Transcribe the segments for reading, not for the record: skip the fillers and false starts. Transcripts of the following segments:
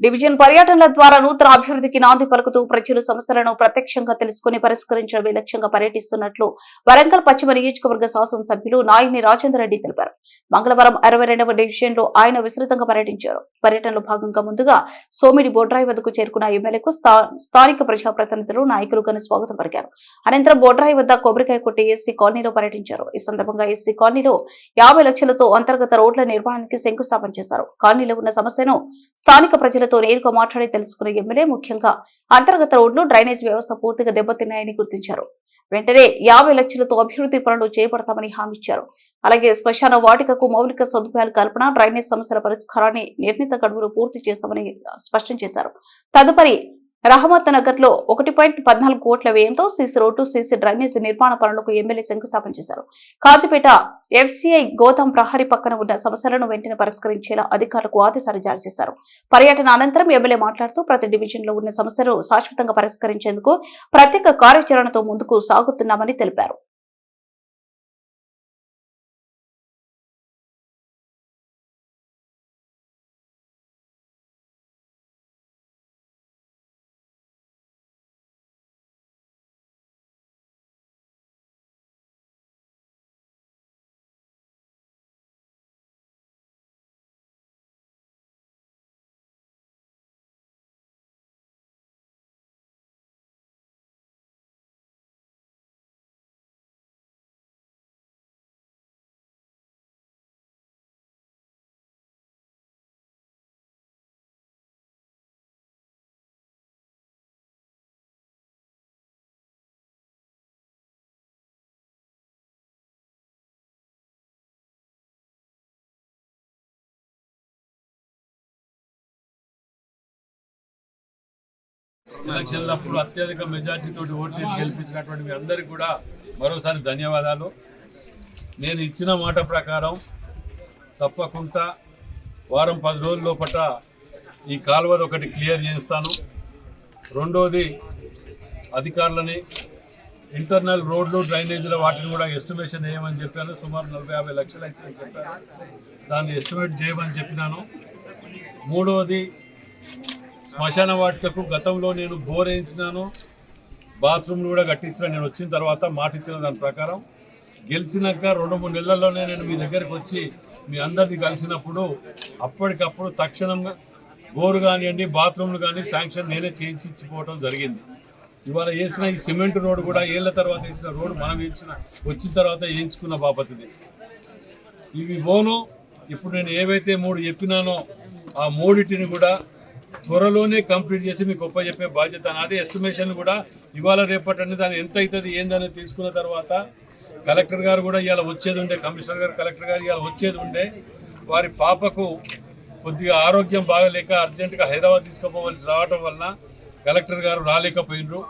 Division పర్యటనల ద్వారా నూతన అభివృద్ధికి నాంది పలుకుతూ ప్రజలు సమస్యలను ప్రత్యక్షంగా తెలుసుకుని పరిష్కరించడమే లక్ష్యంగా పర్యటిస్తున్నట్లు వరంగల్ పశ్చిమ నియోజకవర్గ శాసనసభ్యులు నాయని రాజేందర్ రెడ్డి తెలిపారు. మంగళవారం 62వ డివిజన్ లో ఆయన విస్తృతంగా పర్యటించారు. పర్యటనలో భాగంగా ముందుగా సోమిడి బోడ్రాయి వద్దకు చేరుకున్న ఎమ్మెల్యేకు స్థానిక ప్రజాప్రతినిధులు నాయకులు ఘన స్వాగతం పలికారు. అనంతరం బోడ్రాయి వద్ద కొబ్బరికాయ కొట్టి ఎస్సీ కాలనీలో పర్యటించారు. ఈ సందర్భంగా ఎస్సీ కాలనీలో 50 లక్షలతో అంతర్గత రోడ్ల నిర్మాణానికి శంకుస్థాపన చేశారు. కాలనీలో ఉన్న సమస్యను స్థానిక ప్రజలతో నేరుగా మాట్లాడి తెలుసుకున్న ఎమ్మెల్యే ముఖ్యంగా అంతర్గత రోడ్లు డ్రైనేజ్ వ్యవస్థ పూర్తిగా దెబ్బతిన్నాయని గుర్తించారు. వెంటనే 50 లక్షలతో అభివృద్ధి పనులు చేపడతామని హామీ ఇచ్చారు. అలాగే శ్మశాన వాటికకు మౌలిక సదుపాయాల కల్పన, డ్రైనేజ్ సమస్యల పరిష్కారాన్ని నిర్ణీత గడువులు పూర్తి చేస్తామని స్పష్టం చేశారు. తదుపరి రహమత్ నగర్ లో 1.14 కోట్ల వ్యయంతో సీసీ రోడ్డు, సీసీ డ్రైనేజ్ నిర్మాణ పనులకు ఎమ్మెల్యే శంకుస్థాపన చేశారు. కాజీపేట ఎఫ్సీఐ గోదాం ప్రహరీ పక్కన ఉన్న సమస్యలను వెంటనే పరిష్కరించేలా అధికారులకు ఆదేశాలు జారీ చేశారు. పర్యటన అనంతరం ఎమ్మెల్యే మాట్లాడుతూ ప్రతి డివిజన్ లో ఉన్న సమస్యలు శాశ్వతంగా పరిష్కరించేందుకు ప్రత్యేక కార్యాచరణతో ముందుకు సాగుతున్నామని తెలిపారు. ఎలక్షన్లప్పుడు అత్యధిక మెజార్టీతో ఓటేసి గెలిపించినటువంటి మీ అందరికీ కూడా మరోసారి ధన్యవాదాలు. నేను ఇచ్చిన మాట ప్రకారం తప్పకుండా వారం 10 రోజుల లోపల ఈ కాలువది ఒకటి క్లియర్ చేస్తాను. రెండోది అధికారులని ఇంటర్నల్ రోడ్లు, డ్రైనేజీల వాటిని కూడా ఎస్టిమేషన్ వేయమని చెప్పాను. సుమారు 40-50 లక్షలు అయితే అని చెప్పాను. దాన్ని ఎస్టిమేట్ చేయమని చెప్పినాను. మూడవది శ్మశాన వాటికకు గతంలో నేను బోర్ వేయించినాను, బాత్రూమ్లు కూడా కట్టించిన. నేను వచ్చిన తర్వాత మాట ఇచ్చిన దాని ప్రకారం గెలిచినాక 2-3 నెలల్లోనే నేను మీ దగ్గరికి వచ్చి మీ అందరినీ కలిసినప్పుడు అప్పటికప్పుడు తక్షణంగా బోరు కానివ్వండి, బాత్రూమ్లు కానీ శాంక్షన్ నేనే చేయించి ఇచ్చిపోవడం జరిగింది. ఇవాళ వేసిన ఈ సిమెంట్ రోడ్డు కూడా ఏళ్ల తర్వాత వేసిన రోడ్డు మనం వచ్చిన తర్వాత వేయించుకున్న బాపతిది. ఇవి పోను ఇప్పుడు నేను ఏవైతే 3 చెప్పినానో ఆ 3టిని కూడా త్వరలోనే కంప్లీట్ చేసి మీకు గొప్ప చెప్పే బాధ్యత నాది. ఎస్టిమేషన్ కూడా ఇవాళ రేపటి దాన్ని ఎంత అవుతుంది ఏందనేది తీసుకున్న తర్వాత కలెక్టర్ గారు కూడా ఇవాళ వచ్చేది ఉండే, కమిషనర్ గారు, కలెక్టర్ గారు ఇవాళ వచ్చేది ఉండే. వారి పాపకు కొద్దిగా ఆరోగ్యం బాగలేక అర్జెంటుగా హైదరాబాద్ తీసుకుపోవాల్సి రావడం వలన కలెక్టర్ గారు రాలేకపోయినరు.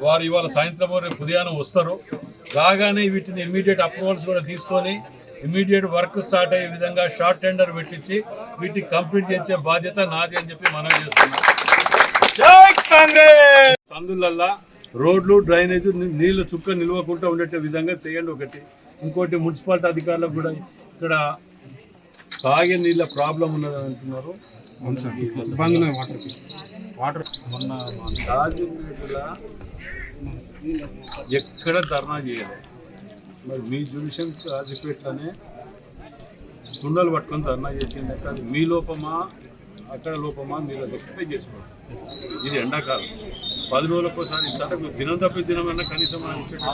వారు ఇవాళ సాయంత్రం రేపు ఉదయాన్నం వస్తారు. రాగానే వీటిని ఇమ్మీడియట్ అప్రూవల్స్ కూడా తీసుకొని ఇమ్మీడియట్ వర్క్ స్టార్ట్ అయ్యే విధంగా షార్ట్ టెండర్ పెట్టించి వీటిని కంప్లీట్ చేసే బాధ్యత నాది అని చెప్పి మనం చేస్తున్నాం. సందులల్లా రోడ్లు, డ్రైనేజ్, నీళ్లు చుక్క నిల్వకుండా ఉండే విధంగా చేయండి ఒకటి. ఇంకోటి మున్సిపాలిటీ అధికారులకు కూడా ఇక్కడ తాగే నీళ్ళ ప్రాబ్లం ఉన్నదని అంటున్నారు. వాటర్ మొన్న కాజీపేటలో ఎక్కడ ధర్నా చేయలేదు. మరి మీ జ్యుడిషియల్ కాజీపేటలోనే కుండలు పట్టుకొని ధర్నా చేసింది. అది మీ లోపమా అక్కడ లోపమా మీరు రెక్టిఫై చేసుకోండి. ఇది ఎండాకాలం 10 రోజులకోసారి ఇస్తారు. దినం తప్పి దినమన్నా కనీసం మనం ఇచ్చేటట్టు